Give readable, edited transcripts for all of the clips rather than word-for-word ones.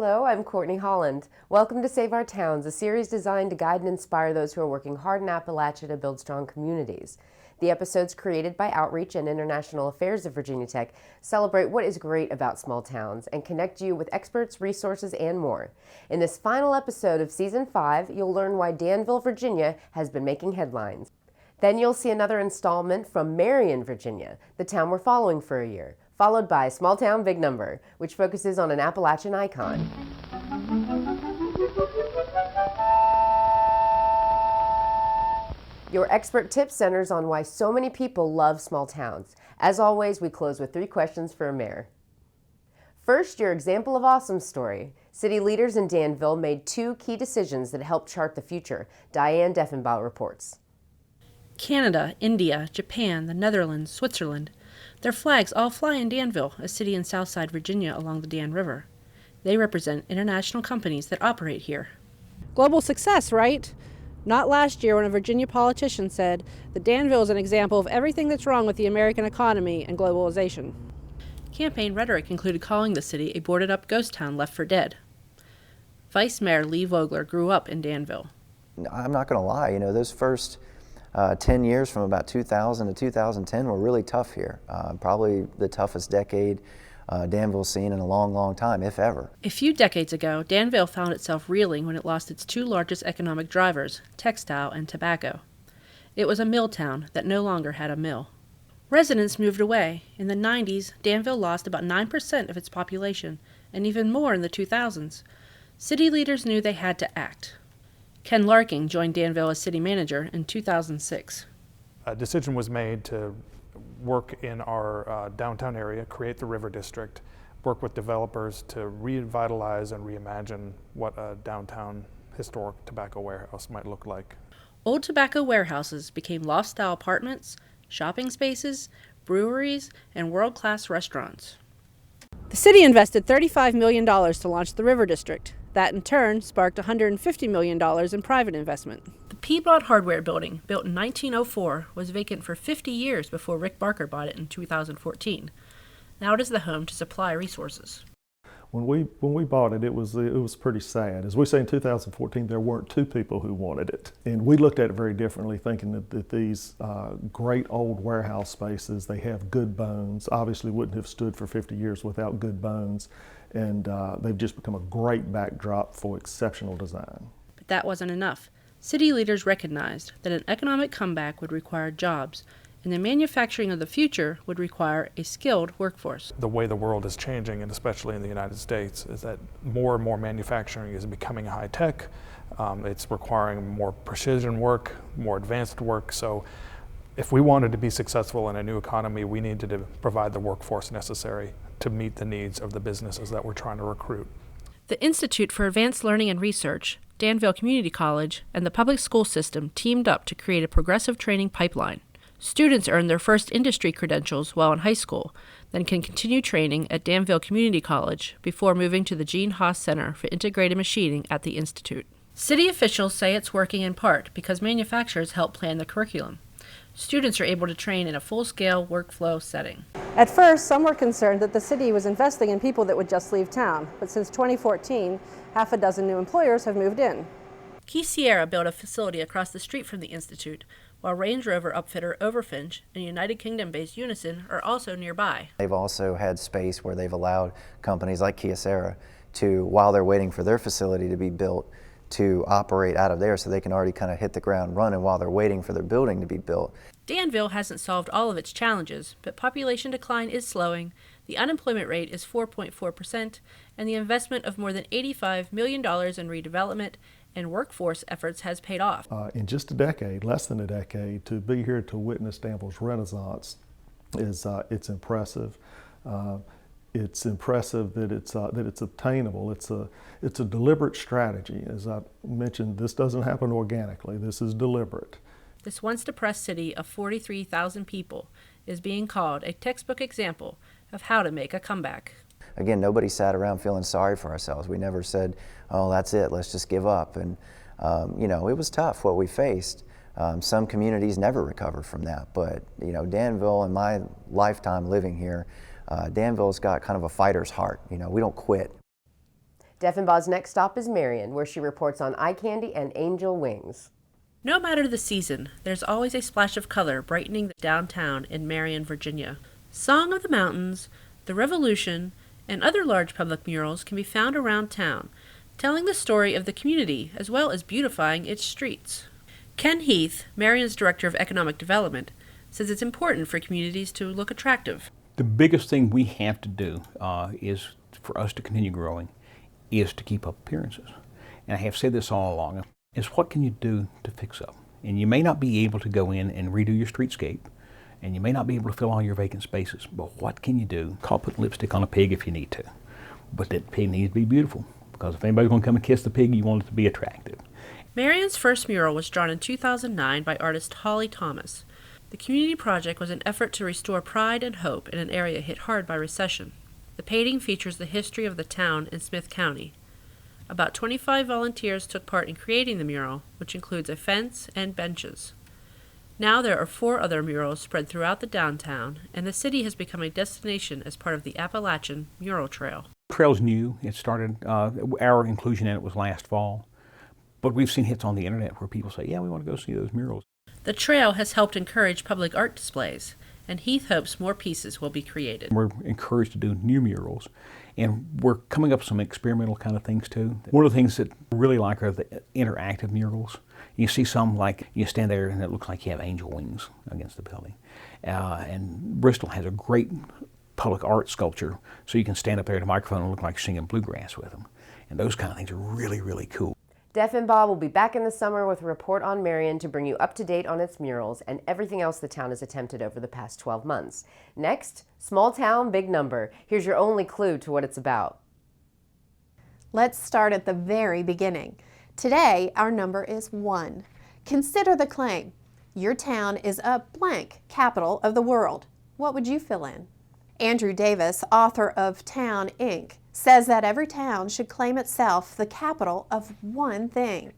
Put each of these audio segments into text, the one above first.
Hello, I'm Courtney Holland. Welcome to Save Our Towns, a series designed to guide and inspire those who are working hard in Appalachia to build strong communities. The episodes created by Outreach and International Affairs of Virginia Tech celebrate what is great about small towns and connect you with experts, resources, and more. In this final episode of Season 5, you'll learn why Danville, Virginia has been making headlines. Then you'll see another installment from Marion, Virginia, the town we're following for a year, followed by Small Town Big Number, which focuses on an Appalachian icon. Your expert tip centers on why so many people love small towns. As always, we close with 3 questions for a mayor. First, your example of awesome story. City leaders in Danville made 2 key decisions that helped chart the future. Diane Deffenbaugh reports. Canada, India, Japan, the Netherlands, Switzerland. Their flags all fly in Danville, a city in Southside Virginia along the Dan River. They represent international companies that operate here. Global success, right? Not last year when a Virginia politician said that Danville is an example of everything that's wrong with the American economy and globalization. Campaign rhetoric included calling the city a boarded-up ghost town left for dead. Vice Mayor Lee Vogler grew up in Danville. I'm not going to lie, those first 10 years from about 2000 to 2010 were really tough here. Probably the toughest decade Danville's seen in a long, long time, if ever. A few decades ago, Danville found itself reeling when it lost its 2 largest economic drivers, textile and tobacco. It was a mill town that no longer had a mill. Residents moved away. In the 90s, Danville lost about 9% of its population, and even more in the 2000s. City leaders knew they had to act. Ken Larking joined Danville as city manager in 2006. A decision was made to work in our downtown area, create the River District, work with developers to revitalize and reimagine what a downtown historic tobacco warehouse might look like. Old tobacco warehouses became loft-style apartments, shopping spaces, breweries, and world-class restaurants. The city invested $35 million to launch the River District. That, in turn, sparked $150 million in private investment. The Piedmont Hardware Building, built in 1904, was vacant for 50 years before Rick Barker bought it in 2014. Now it is the home to Supply Resources. When we bought it, it was pretty sad. As we say in 2014, there weren't 2 people who wanted it. And we looked at it very differently, thinking that these great old warehouse spaces, they have good bones, obviously wouldn't have stood for 50 years without good bones. And they've just become a great backdrop for exceptional design. But that wasn't enough. City leaders recognized that an economic comeback would require jobs, and the manufacturing of the future would require a skilled workforce. The way the world is changing, and especially in the United States, is that more and more manufacturing is becoming high tech. It's requiring more precision work, more advanced work. So if we wanted to be successful in a new economy, we needed to provide the workforce necessary to meet the needs of the businesses that we're trying to recruit. The Institute for Advanced Learning and Research, Danville Community College, and the public school system teamed up to create a progressive training pipeline. Students earn their first industry credentials while in high school, then can continue training at Danville Community College before moving to the Gene Haas Center for Integrated Machining at the Institute. City officials say it's working in part because manufacturers help plan the curriculum. Students are able to train in a full-scale workflow setting. At first, some were concerned that the city was investing in people that would just leave town, but since 2014, half a dozen new employers have moved in. Key Sierra built a facility across the street from the Institute, while Range Rover upfitter Overfinch and United Kingdom-based Unison are also nearby. They've also had space where they've allowed companies like Key Sierra to, while they're waiting for their facility to be built, to operate out of there so they can already kind of hit the ground running while they're waiting for their building to be built. Danville hasn't solved all of its challenges, but population decline is slowing, the unemployment rate is 4.4%, and the investment of more than $85 million in redevelopment and workforce efforts has paid off. In just a decade, less than a decade, to be here to witness Danville's renaissance it's impressive. It's impressive that it's obtainable. It's a deliberate strategy. As I mentioned, this doesn't happen organically. This is deliberate. This once depressed city of 43,000 people is being called a textbook example of how to make a comeback. Again, nobody sat around feeling sorry for ourselves. We never said, oh, that's it, let's just give up. And it was tough what we faced. Some communities never recover from that, but Danville, in my lifetime living here, Danville's got kind of a fighter's heart. We don't quit. Deffenbaugh's next stop is Marion, where she reports on eye candy and angel wings. No matter the season, there's always a splash of color brightening the downtown in Marion, Virginia. Song of the Mountains, the Revolution, and other large public murals can be found around town, telling the story of the community as well as beautifying its streets. Ken Heath, Marion's Director of Economic Development, says it's important for communities to look attractive. The biggest thing we have to do is for us to continue growing is to keep up appearances. And I have said this all along, is what can you do to fix up? And you may not be able to go in and redo your streetscape, and you may not be able to fill all your vacant spaces, but what can you do? Call putting lipstick on a pig if you need to. But that pig needs to be beautiful, because if anybody's going to come and kiss the pig, you want it to be attractive. Marion's first mural was drawn in 2009 by artist Holly Thomas. The community project was an effort to restore pride and hope in an area hit hard by recession. The painting features the history of the town in Smith County. About 25 volunteers took part in creating the mural, which includes a fence and benches. Now there are 4 other murals spread throughout the downtown, and the city has become a destination as part of the Appalachian Mural Trail. The trail's new. It started, our inclusion in it was last fall. But we've seen hits on the internet where people say, yeah, we want to go see those murals. The trail has helped encourage public art displays, and Heath hopes more pieces will be created. We're encouraged to do new murals, and we're coming up with some experimental kind of things too. One of the things that I really like are the interactive murals. You see some like you stand there and it looks like you have angel wings against the building. And Bristol has a great public art sculpture, so you can stand up there at a microphone and look like you're singing bluegrass with them. And those kind of things are really, really cool. Deffenbaugh will be back in the summer with a report on Marion to bring you up to date on its murals and everything else the town has attempted over the past 12 months. Next, small town, big number. Here's your only clue to what it's about. Let's start at the very beginning. Today, our number is 1. Consider the claim. Your town is a blank capital of the world. What would you fill in? Andrew Davis, author of Town, Inc., says that every town should claim itself the capital of one thing.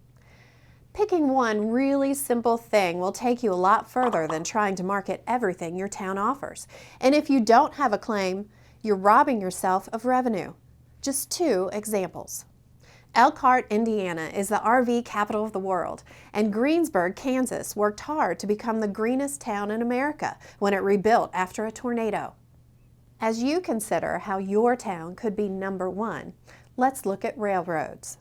Picking one really simple thing will take you a lot further than trying to market everything your town offers. And if you don't have a claim, you're robbing yourself of revenue. Just 2 examples. Elkhart, Indiana is the RV capital of the world, and Greensburg, Kansas worked hard to become the greenest town in America when it rebuilt after a tornado. As you consider how your town could be number 1, let's look at railroads.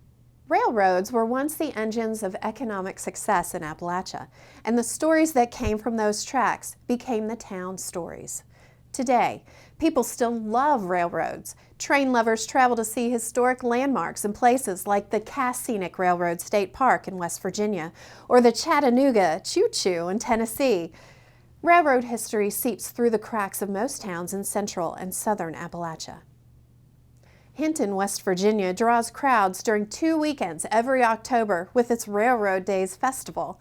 Railroads were once the engines of economic success in Appalachia, and the stories that came from those tracks became the town stories. Today, people still love railroads. Train lovers travel to see historic landmarks in places like the Cass Scenic Railroad State Park in West Virginia, or the Chattanooga Choo-Choo in Tennessee. Railroad history seeps through the cracks of most towns in central and southern Appalachia. Hinton, West Virginia draws crowds during 2 weekends every October with its Railroad Days Festival.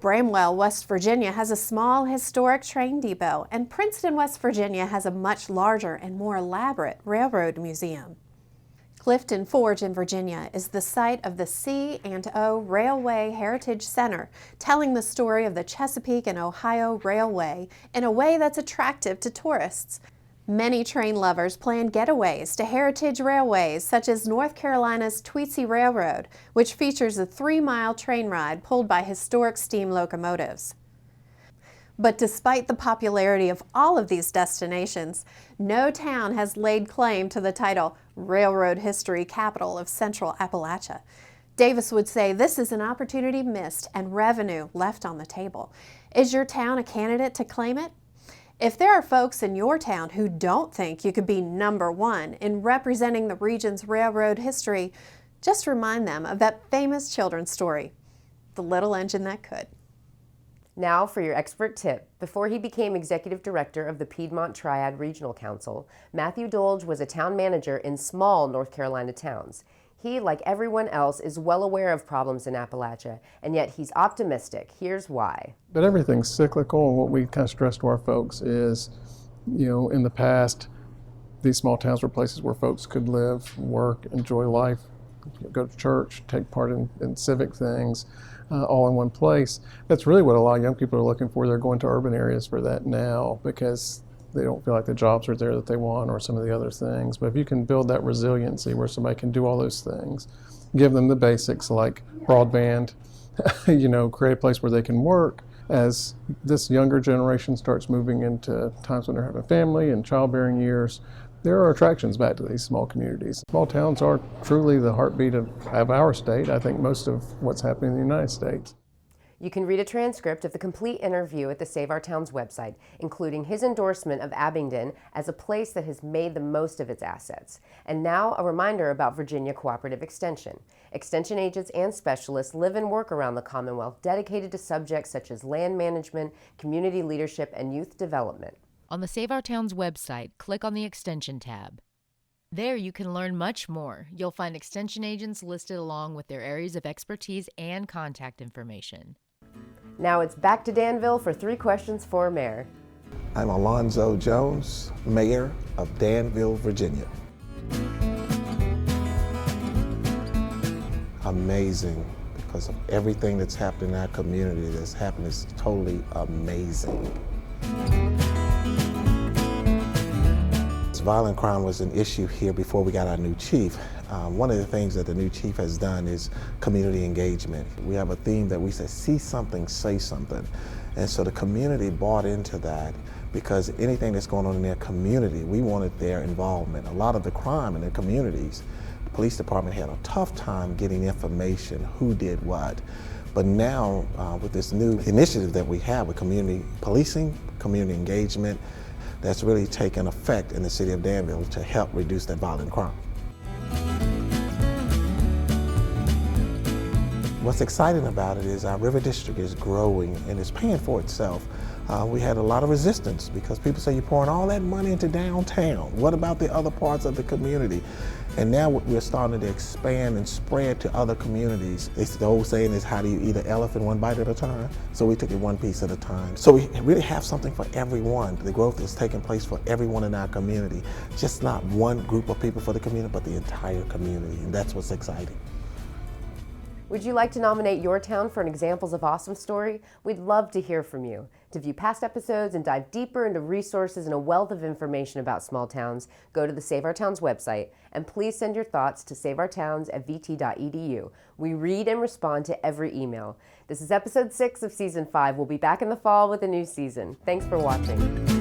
Bramwell, West Virginia has a small historic train depot, and Princeton, West Virginia has a much larger and more elaborate railroad museum. Clifton Forge in Virginia is the site of the C&O Railway Heritage Center, telling the story of the Chesapeake and Ohio Railway in a way that's attractive to tourists. Many train lovers plan getaways to heritage railways such as North Carolina's Tweetsie Railroad, which features a 3-mile train ride pulled by historic steam locomotives. But despite the popularity of all of these destinations, no town has laid claim to the title Railroad History Capital of Central Appalachia. Davis would say this is an opportunity missed and revenue left on the table. Is your town a candidate to claim it? If there are folks in your town who don't think you could be number 1 in representing the region's railroad history, just remind them of that famous children's story, The Little Engine That Could. Now for your expert tip. Before he became executive director of the Piedmont Triad Regional Council, Matthew Dolge was a town manager in small North Carolina towns. He, like everyone else, is well aware of problems in Appalachia, and yet he's optimistic. Here's why. But everything's cyclical, and what we kind of stress to our folks is, in the past, these small towns were places where folks could live, work, enjoy life, go to church, take part in civic things, all in one place. That's really what a lot of young people are looking for. They're going to urban areas for that now because they don't feel like the jobs are there that they want or some of the other things. But if you can build that resiliency where somebody can do all those things, give them the basics like broadband, create a place where they can work. As this younger generation starts moving into times when they're having family and childbearing years, there are attractions back to these small communities. Small towns are truly the heartbeat of our state. I think most of what's happening in the United States. You can read a transcript of the complete interview at the Save Our Towns website, including his endorsement of Abingdon as a place that has made the most of its assets. And now a reminder about Virginia Cooperative Extension. Extension agents and specialists live and work around the Commonwealth dedicated to subjects such as land management, community leadership, and youth development. On the Save Our Towns website, click on the Extension tab. There you can learn much more. You'll find extension agents listed along with their areas of expertise and contact information. Now it's back to Danville for 3 questions for Mayor. I'm Alonzo Jones, Mayor of Danville, Virginia. Amazing, because of everything that's happened in our community. That's happened is totally amazing. Violent crime was an issue here before we got our new chief. One of the things that the new chief has done is community engagement. We have a theme that we say, see something, say something. And so the community bought into that because anything that's going on in their community, we wanted their involvement. A lot of the crime in their communities, the police department had a tough time getting information, who did what. But now with this new initiative that we have with community policing, community engagement, that's really taken effect in the city of Danville to help reduce that violent crime. What's exciting about it is our river district is growing and it's paying for itself. We had a lot of resistance because people say you're pouring all that money into downtown. What about the other parts of the community? And now we're starting to expand and spread to other communities. The old saying is, how do you eat an elephant one bite at a time? So we took it one piece at a time. So we really have something for everyone. The growth is taking place for everyone in our community. Just not one group of people for the community, but the entire community. And that's what's exciting. Would you like to nominate your town for an Examples of Awesome story? We'd love to hear from you. To view past episodes and dive deeper into resources and a wealth of information about small towns, go to the Save Our Towns website, and please send your thoughts to saveourtowns@vt.edu. We read and respond to every email. This is episode 6 of season 5. We'll be back in the fall with a new season. Thanks for watching.